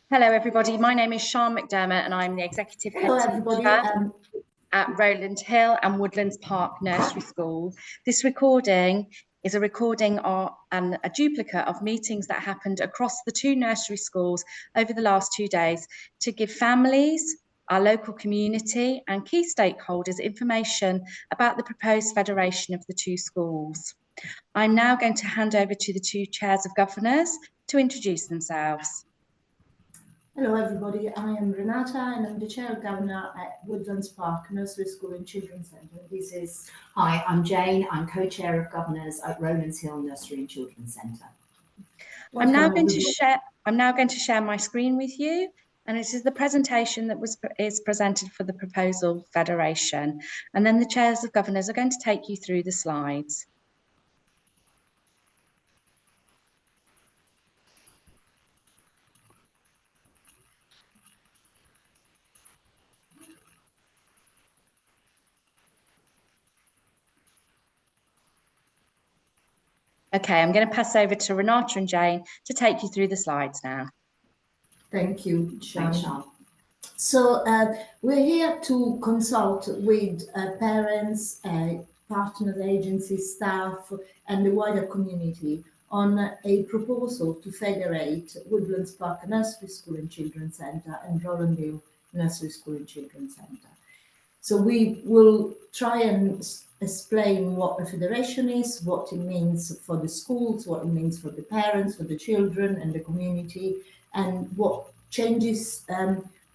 Hello, everybody. My name is Sian McDermott, and I'm the Executive Head Teacher at Rowland Hill and Woodlands Park Nursery School. This recording is a recording and a duplicate of meetings that happened across the two nursery schools over the last 2 days to give families, our local community and key stakeholders information about the proposed federation of the two schools. I'm now going to hand over to the two chairs of governors to introduce themselves. Hello everybody, I am Renata and I'm the Chair of Governor at Woodlands Park Nursery School and Children's Centre. Hi, I'm Jane, I'm Co-Chair of Governors at Rowland Hill Nursery and Children's Centre. I'm now going to share my screen with you, and this is the presentation that is presented for the proposal federation, and then the Chairs of Governors are going to take you through the slides. Okay, I'm going to pass over to Renata and Jane to take you through the slides now. Thank you, Sian. So we're here to consult with parents, partner agencies, staff and the wider community on a proposal to federate Woodlands Park Nursery School and Children's Centre and Rowland Hill Nursery School and Children's Centre. So we will try and explain what a federation is, what it means for the schools, what it means for the parents, for the children and the community, and what changes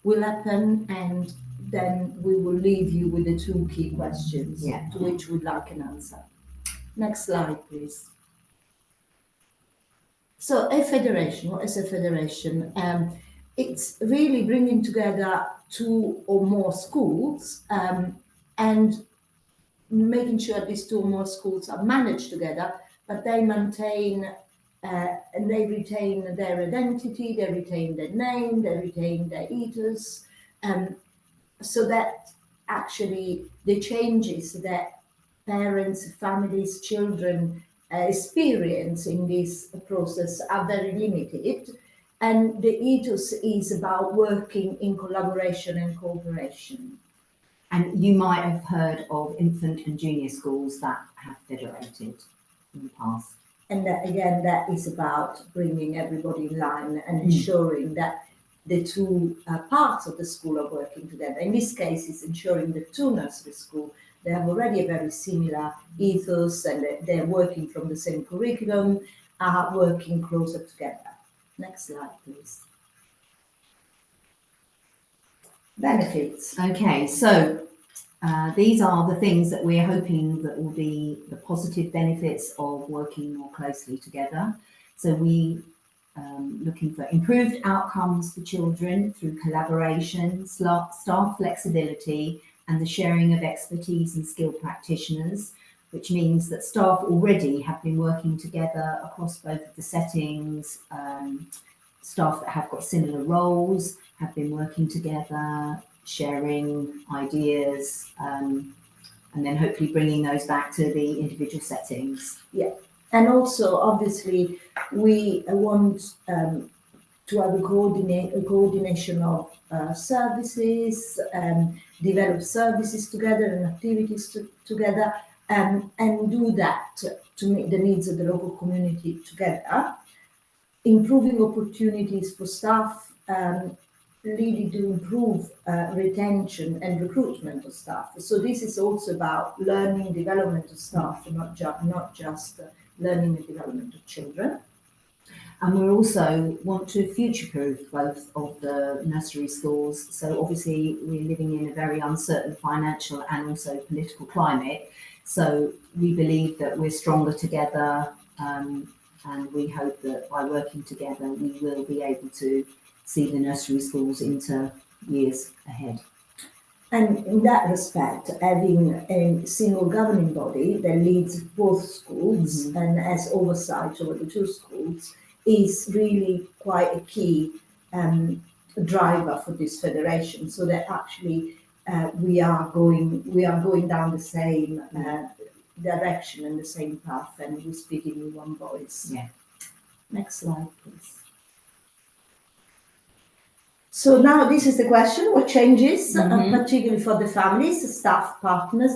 will happen, and then we will leave you with the two key questions to which we'd like an answer. Next slide, please. So a federation, what is a federation? It's really bringing together two or more schools and making sure these two or more schools are managed together, but they maintain and they retain their identity, they retain their name, they retain their ethos, so that actually the changes that parents, families, children experience in this process are very limited. And the ethos is about working in collaboration and cooperation. And you might have heard of infant and junior schools that have federated in the past. And that, again, that is about bringing everybody in line and ensuring that the two parts of the school are working together. In this case, it's ensuring the two nursery schools, they have already a very similar ethos and they're working from the same curriculum, are working closer together. Next slide, please. Benefits. Okay, so these are the things that we're hoping that will be the positive benefits of working more closely together. So we looking for improved outcomes for children through collaboration, staff flexibility, and the sharing of expertise and skilled practitioners, which means that staff already have been working together across both of the settings. Staff that have got similar roles have been working together, sharing ideas, and then hopefully bringing those back to the individual settings. Yeah, and also obviously we want to have a coordination of services, develop services together and activities together, and do that to meet the needs of the local community together, improving opportunities for staff, really to improve retention and recruitment of staff. So this is also about learning development of staff, not just learning and development of children. And we also want to future-proof both of the nursery schools. So obviously we're living in a very uncertain financial and also political climate. So we believe that we're stronger together, and we hope that by working together, we will be able to see the nursery schools into years ahead. And in that respect, having a single governing body that leads both schools and has oversight over the two schools is really quite a key driver for this federation, so that actually we are going down the same direction and the same path, and we're speaking with one voice. Yeah. Next slide, please. So now this is the question, what changes, Mhm. particularly for the families, staff, partners?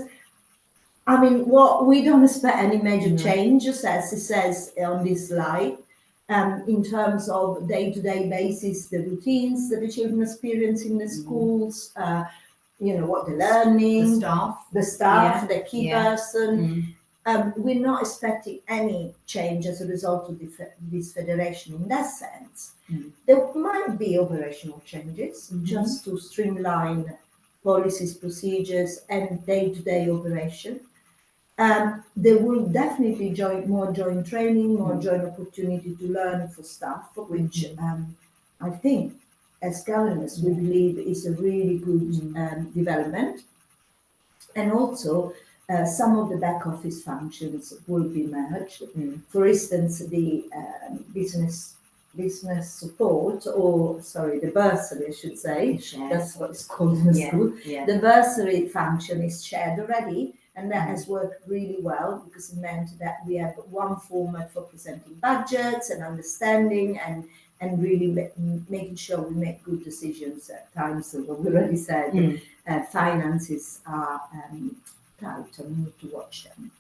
I mean, what we don't expect any major No. changes, as it says on this slide, in terms of day-to-day basis, the routines that the children experience in the schools, what they're learning, the staff, Yeah, the key yeah. person. We're not expecting any change as a result of this federation in that sense. There might be operational changes just to streamline policies, procedures, and day-to-day operation. There will definitely more joint training, more joint opportunity to learn for staff, which I think as governors we believe is a really good development. And also some of the back office functions will be merged. For instance, the business support, or sorry, the bursary, I should say, that's what it's called in the school. Yeah. The bursary function is shared already, and that has worked really well because it meant that we have one format for presenting budgets and understanding and really making sure we make good decisions at times. So what we already said, finances are tight and we need to watch them.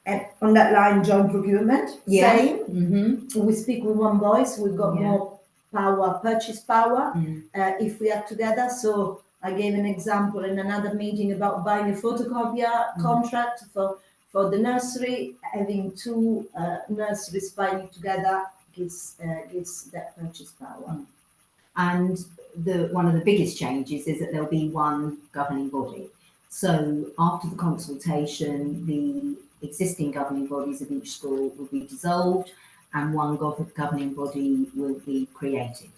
And on that line, joint procurement, same. We speak with one voice, we've got more power, purchase power, if we are together. So I gave an example in another meeting about buying a photocopier contract for the nursery. Having two nurseries buying together gives that purchase power. And one of the biggest changes is that there'll be one governing body. So after the consultation, the existing governing bodies of each school will be dissolved and one governing body will be created.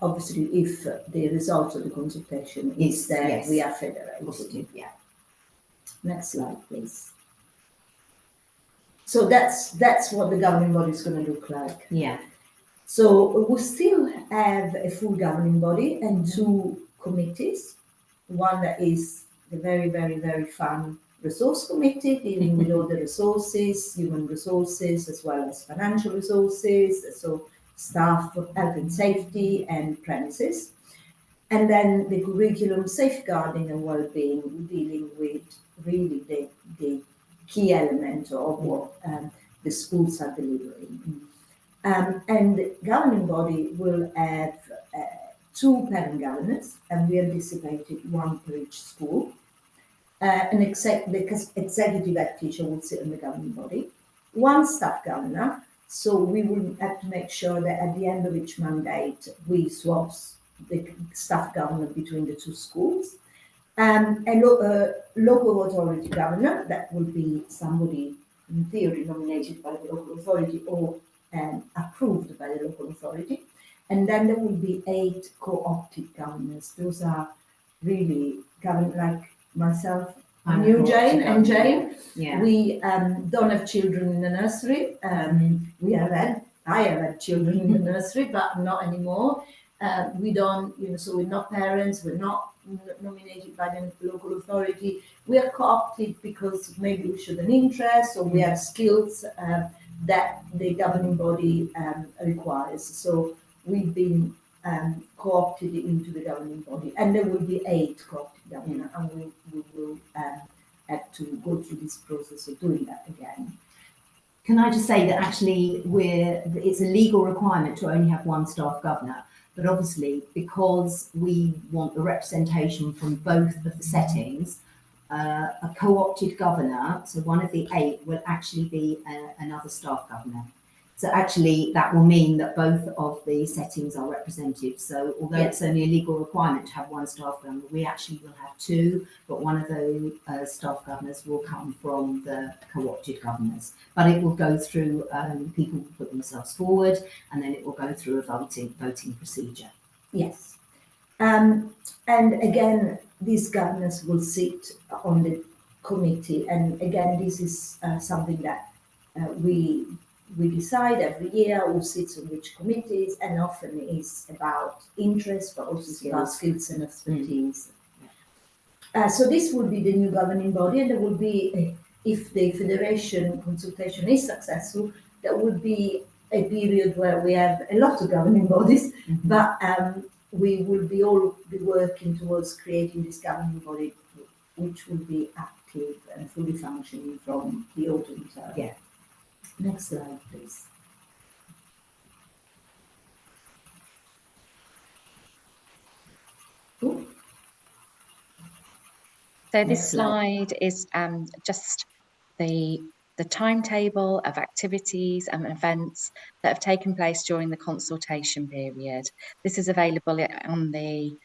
Obviously, if the result of the consultation is that we are federated. Positive, yeah. Next slide, please. So that's what the governing body is going to look like. Yeah. So we still have a full governing body and two committees. One that is the very, very, very fun resource committee, dealing with all the resources, human resources, as well as financial resources, so staff, health and safety, and premises. And then the curriculum, safeguarding and well-being, dealing with really the key element of what the schools are delivering. And the governing body will have two parent governors, and we anticipated one per each school. The executive head teacher will sit in the governing body. One staff governor, so we will have to make sure that at the end of each mandate we swap the staff governor between the two schools. A local authority governor, that will be somebody in theory nominated by the local authority or approved by the local authority. And then there will be 8 co-opted governors. Those are really like myself and you, Jane, and Jane. Yeah. We don't have children in the nursery. I have had children in the nursery, but not anymore. We don't, so we're not parents, we're not nominated by the local authority. We are co-opted because maybe we show an interest or we have skills that the governing body requires. So we've been co-opted into the governing body, and there will be 8 co-opted governors, and we will have to go through this process of doing that again. Can I just say that actually it's a legal requirement to only have one staff governor, but obviously because we want the representation from both of the settings, a co-opted governor, so one of the 8 will actually be another staff governor. So actually that will mean that both of the settings are represented. So although it's only a legal requirement to have one staff governor, we actually will have 2, but one of those staff governors will come from the co-opted governors. But it will go through, people will put themselves forward, and then it will go through a voting procedure. Yes. And again, these governors will sit on the committee. And again, this is something that we decide every year who sits on which committees, and often is about interest, but also about skills and expertise. So this will be the new governing body, and there will be, if the federation consultation is successful, there will be a period where we have a lot of governing bodies, but we will be all be working towards creating this governing body, which will be active and fully functioning from the autumn term. Yeah. Next slide, please. Ooh. So Next this slide. slide is just the timetable of activities and events that have taken place during the consultation period. This is available on the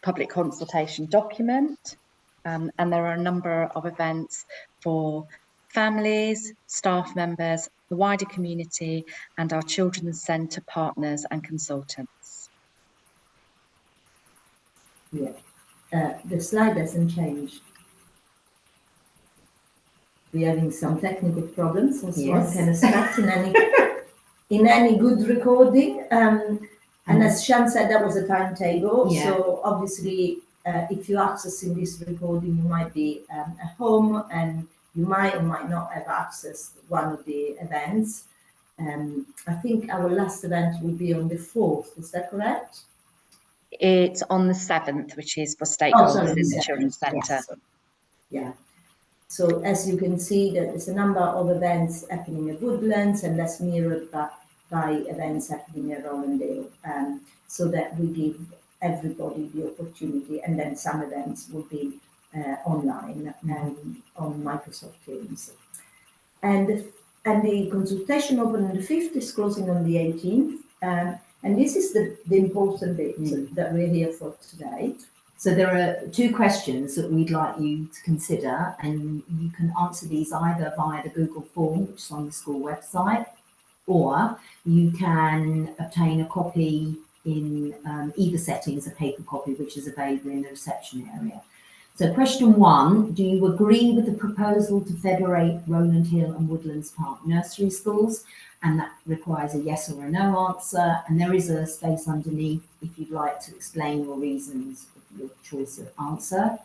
public consultation document, and there are a number of events for families, staff members, the wider community, and our children's centre partners and consultants. Yeah, the slide hasn't changed. We're having some technical problems, as one can expect in any good recording. And as Shan said, that was a timetable. Yeah. So obviously, if you're accessing this recording, you might be at home and you might or might not have accessed one of the events. I think our last event will be on the 4th. Is that correct? It's on the 7th, which is for stakeholders in the Children's Centre. Yeah. So as you can see, there's a number of events happening at Woodlands, and that's mirrored by events happening at Rowland, so that we give everybody the opportunity, and then some events will be online and on Microsoft Teams. And the consultation open on the 5th is closing on the 18th. And this is the important bit that we're here for today. So there are 2 questions that we'd like you to consider, and you can answer these either via the Google form, which is on the school website, or you can obtain a copy in either settings, a paper copy, which is available in the reception area. So question 1, do you agree with the proposal to federate Rowland Hill and Woodlands Park nursery schools? And that requires a yes or a no answer. And there is a space underneath if you'd like to explain your reasons for your choice of answer.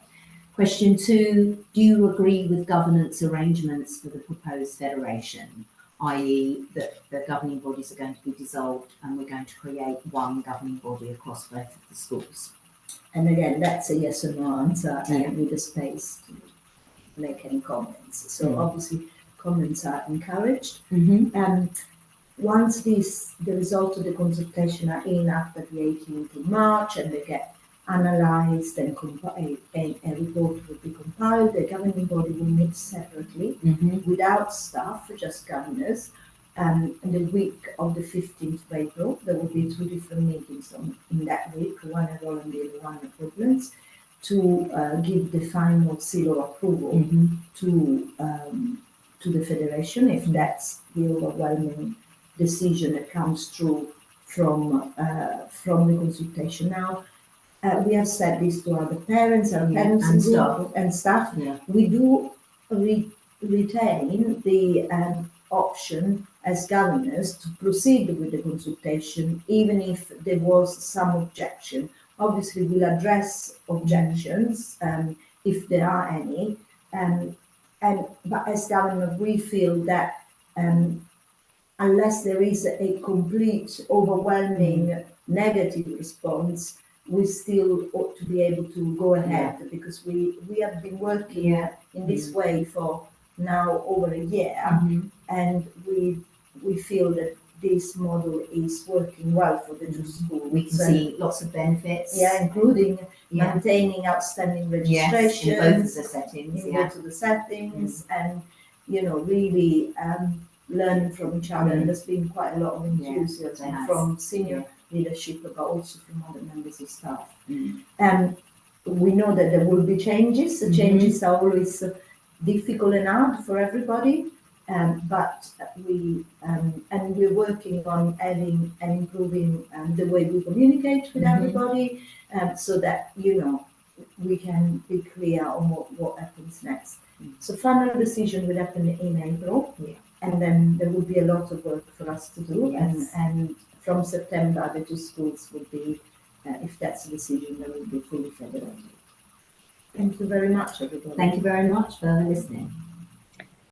Question 2, do you agree with governance arrangements for the proposed federation, i.e. that the governing bodies are going to be dissolved and we're going to create one governing body across both of the schools? And again, that's a yes or no answer, with a space to make any comments. So obviously, comments are encouraged. Once the results of the consultation are in after the 18th of March and they get analysed and a report will be compiled, the governing body will meet separately without staff, just governors. In the week of the 15th of April, there will be 2 different meetings in that week, one at Rowland and one at Woodlands, to give the final seal of approval to the federation, if that's the overwhelming decision that comes through from the consultation. Now, we have said this to other parents, and staff. Yeah. We do retain the option as governors to proceed with the consultation, even if there was some objection. Obviously, we'll address objections if there are any. But as governor, we feel that unless there is a complete, overwhelming negative response, we still ought to be able to go ahead, because we have been working in this way for now over a year, and we feel that this model is working well for the 2 schools. We can see lots of benefits. Yeah, including maintaining outstanding registrations. Yes, in both of the settings. In both of the settings, and really learning from each other. And there's been quite a lot of enthusiasm from senior leadership, but also from other members of staff. We know that there will be changes. The changes are always difficult and hard for everybody. But we're working on adding and improving the way we communicate with everybody, so that we can be clear on what happens next. So final decision will happen in April, and then there will be a lot of work for us to do. And from September, the 2 schools will be, if that's the decision, they will be fully federated. Thank you very much, everybody. Thank you very much for listening.